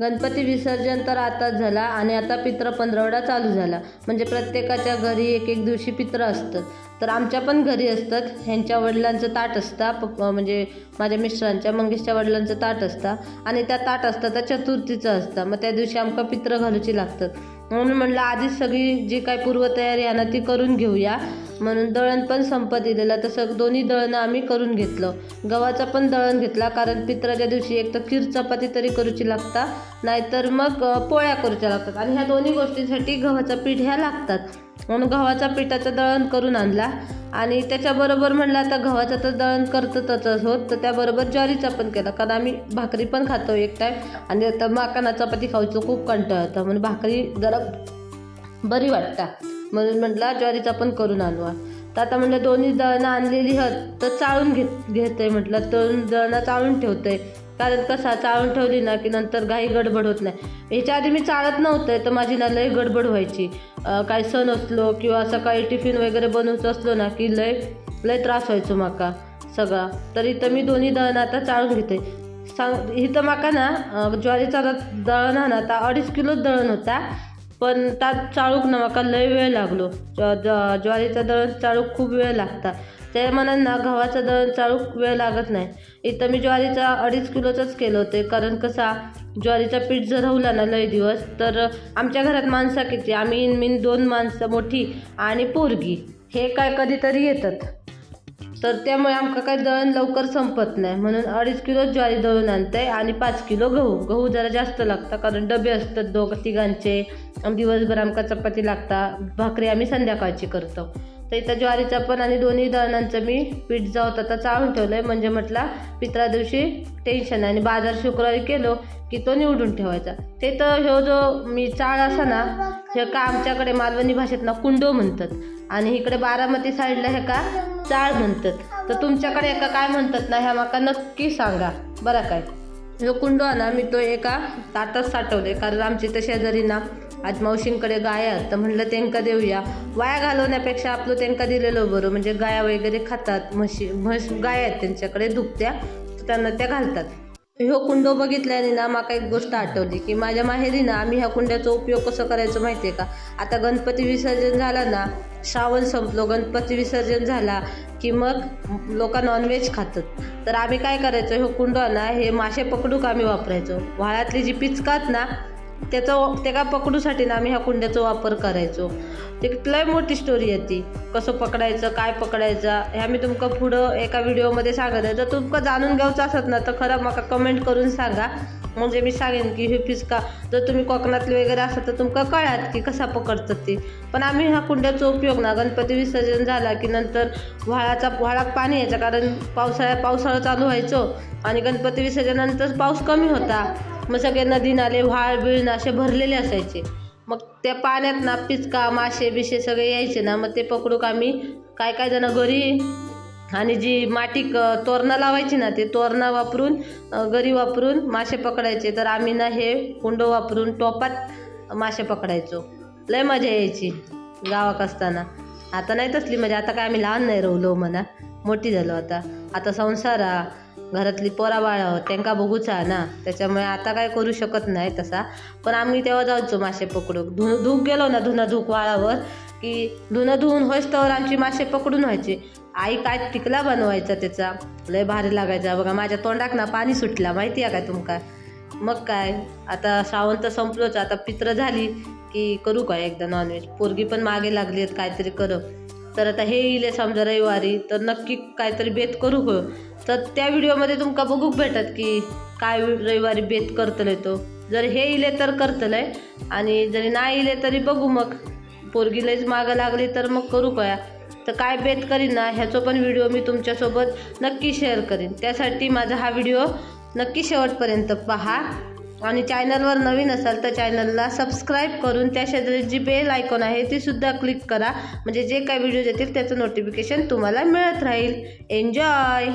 गणपती विसर्जन तर आताच झाला आणि आता पित्र पंधरवडा चालू झाला. म्हणजे प्रत्येकाच्या घरी एक एक दिवशी पित्र असतात. तर आमच्या पण घरी असतात. ह्यांच्या वडिलांचं ताट असतं, म्हणजे माझ्या मिस्टरांच्या मंगेशच्या वडिलांचं ताट असतं आणि त्या ताट असतं त्या चतुर्थीचं असतं. मग त्या दिवशी आमका पित्र घालूची लागतात. म्हणून म्हटलं आधीच सगळी जी काय पूर्वतयारी आहे ना ती करून घेऊया. म्हणून दळण पण संपत दिलेलं, तसं दोन्ही दळणं आम्ही करून घेतलं. गव्हाचा पण दळण घेतला, कारण पित्राच्या दिवशी एक तर खीर चपाती तरी करूची लागता, नाहीतर मग पोळ्या करूच्या लागतात. आणि ह्या दोन्ही गोष्टींसाठी गव्हाचा पीठ ह्या लागतात. म्हणून गव्हाचा पिठाचं दळण करून आणला. आणि त्याच्याबरोबर म्हणलं आता गव्हाचं तर दळण करतच होत, तर त्याबरोबर ज्वारीचा पण केला, कारण आम्ही भाकरी पण खातो एक टाईम. आणि आता माकाना चपाती खायचं खूप कंटाळा होता, म्हणून भाकरी जरा बरी वाटता, म्हणून म्हटलं ज्वारीचा पण करून आणू. तर आता म्हटलं दोन्ही दळणं आणलेली आहेत तर चाळून घेते. म्हटलं दोन दळणं चाळून ठेवते, कारण कसा चाळून ठेवली ना की नंतर घाई गडबड होत नाही. ह्याच्या आधी मी चाळत नव्हतं, तर माझी ना लय गडबड व्हायची. काय सण असलो किंवा सकाळी टिफिन वगैरे बनवायचं असलो ना की लय त्रास व्हायचो माका सगळा. तर इथं मी दोन्ही दळणं आता चाळून घेते. इथं माका ना ज्वारीचा दळण हा ना आता 2.5 किलो दळण होता, पण त्यात चाळूक ना माका लय वेळ लागलो. ज्वारीचा दळण चाळूक खूप वेळ लागता. त्या मनानं ना गव्हाचं दळण चाळूक वेळ लागत नाही. इथं मी ज्वारीचा 2.5 किलोचाच केलं होते, कारण कसा ज्वारीचा पीठ जर राहिला ना लय दिवस, तर आमच्या घरात माणसं किती, आम्ही 2 माणसं मोठी आणि पोरगी, हे काय कधीतरी येतात. तर त्यामुळे आमका काही दळण लवकर संपत नाही. म्हणून 2.5 किलो ज्वारी दळून आणते आणि 5 किलो गहू जरा जास्त लागतात, कारण डबे असतात तिघांचे. दिवसभर आमका चपाती लागता, भाकरी आम्ही संध्याकाळची करतो. तर इथं ज्वारीचा पण आणि दोन्ही दळणांचं मी पीठ जाऊत आता चाळून ठेवलं आहे. म्हणजे म्हटलं पित्रा दिवशी टेन्शन. आणि बाजार शुक्रवारी केलो की तो निवडून ठेवायचा. ते तर ह्यो जो मी चाळ असा ना, हे का आमच्याकडे मालवणी भाषेत ना कुंडो म्हणतात, आणि इकडे बारामती साईडला हे का चाळ म्हणतात. तर तुमच्याकडे एका काय म्हणतात ना, ह्या माका नक्की सांगा बरं. काय जो कुंडो आहे ना, मी तो एका ताटात साठवले, कारण आमची तर शेजारी ना आज मावशींकडे गाय आहेत, तर म्हणलं त्यांका देऊया. वाया घालवण्यापेक्षा आपलं त्यांका दिलेलं बरं. म्हणजे गाया वगैरे खातात, म्हस गाय आहेत त्यांच्याकडे दुभत्या, त्यांना त्या घालतात. ह्यो कुंडो बघितल्याने ना माका एक गोष्ट आठवली की माझ्या माहेरी ना आम्ही ह्या कुंड्याचा उपयोग कसं करायचं माहिती आहे का. आता गणपती विसर्जन झाला ना, श्रावण संपलो, गणपती विसर्जन झाला की मग लोक नॉनव्हेज खातात. तर आम्ही काय करायचो, ह्यो कुंडो ना हे मासे पकडूक आम्ही वापरायचो. व्हाळातली जी पिचकात ना त्याला पकडूसाठी ना आम्ही ह्या कुंड्याचा वापर करायचो. ते लय मोठी स्टोरी आहे ती, कसं पकडायचं काय पकडायचं ह्या मी तुमका पुढं एका व्हिडिओमध्ये सांगत आहे. जर तुमका जाणून घ्यायचं असत ना तर खरं मला कमेंट करून सांगा, म्हणजे मी सांगेन की हे पिचका जर तुम्ही कोकणातले वगैरे असतात तर तुमका कळात की कसा पकडतात ते. पण आम्ही ह्या कुंड्याचा उपयोग ना गणपती विसर्जन झाला की नंतर व्हाळात पाणी यायचं, कारण पावसाळा चालू व्हायचो आणि गणपती विसर्जनानंतर पाऊस कमी होता. मग सगळे नदी नाले व्हाळ बिळ असे भरलेले असायचे. मग त्या पाण्यात ना पिचका मासे बिशे सगळे यायचे ना, मग ते पकडूक आम्ही काय जण घरी, आणि जी माटी तोरणा लावायची ना ते तोरणा वापरून गरी वापरून मासे पकडायचे. तर आम्ही ना हे कुंडो वापरून टोपात मासे पकडायचो. लय मजा यायची गावात असताना. आता नाही तसली मजा. आता काय आम्ही लहान नाही राहिलो म्हणा, मोठी झालो. आता संसार घरातली पोरा बाळा त्यांका बघूचा ना, त्याच्यामुळे आता काय करू शकत नाही तसा. पण आम्ही तेव्हा जायचो मासे पकडूक. धूक गेलो ना धूक वाळावर की धुणं धुवून होईस्तवर आमची मासे पकडून व्हायचे. आई काय टिकला बनवायचा त्याचा, लय भारी लागायचा बघा. माझ्या तोंडाक ना पाणी सुटला माहिती आहे काय तुमका. मग काय आता श्रावण तर संपलोच, आता पित्र झाली की करू काय एकदा नॉनव्हेज. पोरगी पण मागे लागली आहेत काहीतरी करू. तर आता हे इले समजा रविवारी तर नक्की काहीतरी बेत करू गो. तर त्या व्हिडिओमध्ये तुमका बघूक भेटत की काय रविवारी बेत करतलंय तो. जर हे इले तर करतलंय, आणि जरी नाही इले तरी बघू. मग पोरगी लयच मागं लागली तर मग करू तर काय बेत करीन ना ह्याचं पण व्हिडिओ मी तुमच्यासोबत नक्की शेअर करीन. त्यासाठी माझा हा व्हिडिओ नक्की शेवटपर्यंत पहा. आणि चॅनलवर नवीन असाल तर चॅनलला सबस्क्राईब करून त्या शेजारी जी बेल आयकॉन आहे ती सुद्धा क्लिक करा, म्हणजे जे काही व्हिडिओ येतील त्याचं नोटिफिकेशन तुम्हाला मिळत राहील. एन्जॉय.